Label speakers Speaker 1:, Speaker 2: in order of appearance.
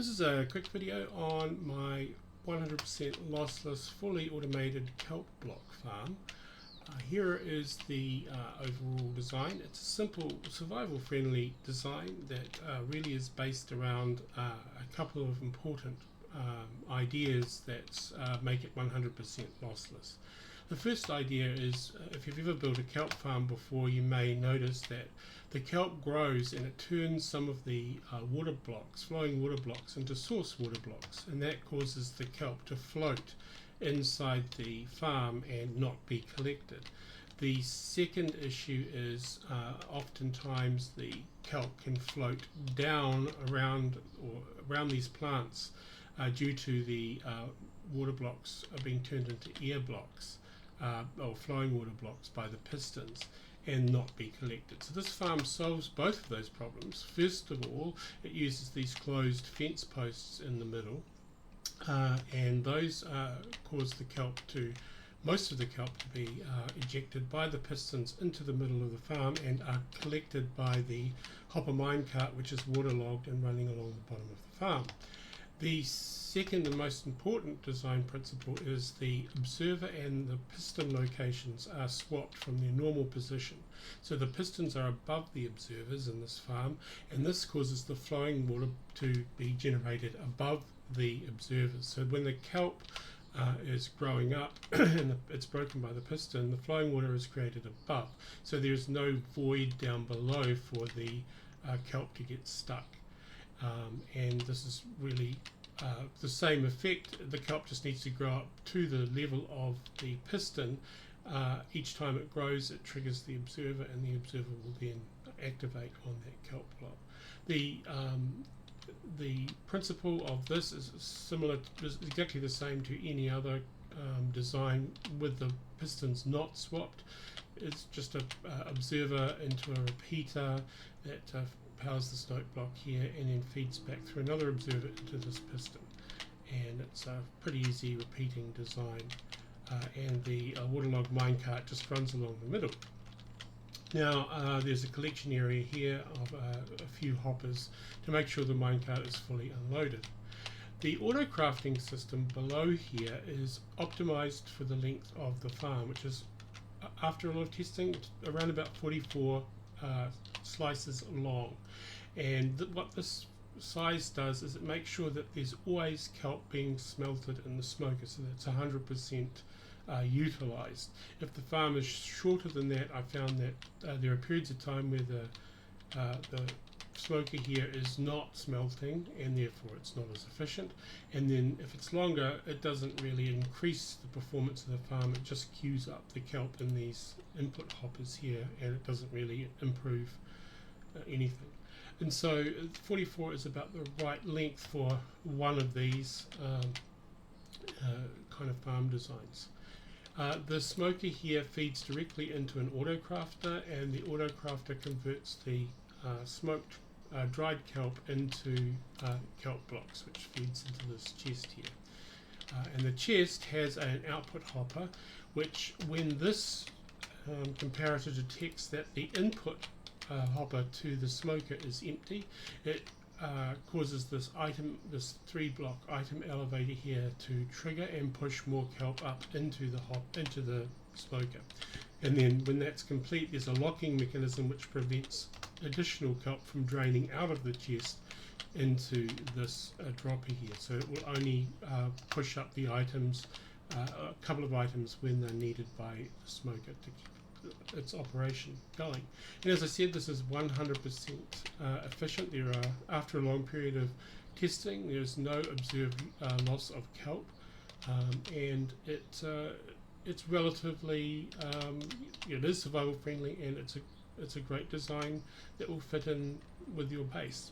Speaker 1: This is a quick video on my 100% lossless fully automated kelp block farm. Here is the overall design. It's a simple survival friendly design that really is based around a couple of important ideas that make it 100% lossless. The first idea is if you've ever built a kelp farm before, you may notice that the kelp grows and it turns some of the water blocks, flowing water blocks, into source water blocks, and that causes the kelp to float inside the farm and not be collected. The second issue is oftentimes the kelp can float down around these plants due to the water blocks being turned into air blocks or flowing water blocks by the pistons and not be collected. So this farm solves both of those problems. First of all, it uses these closed fence posts in the middle, and those cause the kelp to, most of the kelp to be ejected by the pistons into the middle of the farm and are collected by the hopper minecart, which is waterlogged and running along the bottom of the farm. The second and most important design principle is the observer and the piston locations are swapped from their normal position. So the pistons are above the observers in this farm, and this causes the flowing water to be generated above the observers. So when the kelp is growing up and it's broken by the piston, the flowing water is created above. So there's no void down below for the kelp to get stuck. And this is really the same effect. The kelp just needs to grow up to the level of the piston. Each time it grows, it triggers the observer, and the observer will then activate on that kelp block. The principle of this is similar, is exactly the same to any other design with the pistons not swapped. It's just a observer into a repeater that powers the snow block here and then feeds back through another observer into this piston, and it's a pretty easy repeating design, and the waterlogged minecart just runs along the middle. Now there's a collection area here of a few hoppers to make sure the minecart is fully unloaded. The auto crafting system below here is optimized for the length of the farm, which is, after a lot of testing, around about 44 slices long, and what this size does is it makes sure that there's always kelp being smelted in the smoker, so that's 100% utilized. If the farm is shorter than that, I found that there are periods of time where the smoker here is not smelting and therefore it's not as efficient, and then if it's longer, it doesn't really increase the performance of the farm. It just queues up the kelp in these input hoppers here, and it doesn't really improve anything. And so 44 is about the right length for one of these kind of farm designs. The smoker here feeds directly into an autocrafter, and the autocrafter converts the smoked dried kelp into kelp blocks, which feeds into this chest here. And the chest has an output hopper, which, when this comparator detects that the input hopper to the smoker is empty, it causes this 3-block item elevator here to trigger and push more kelp up into the smoker. And then when that's complete, there's a locking mechanism which prevents additional kelp from draining out of the chest into this dropper here. So it will only push up the items, a couple of items, when they're needed by the smoker to keep its operation going. And as I said, this is 100% efficient. There are, after a long period of testing, there's no observed loss of kelp, and it's relatively it is survival friendly, and it's a great design that will fit in with your base.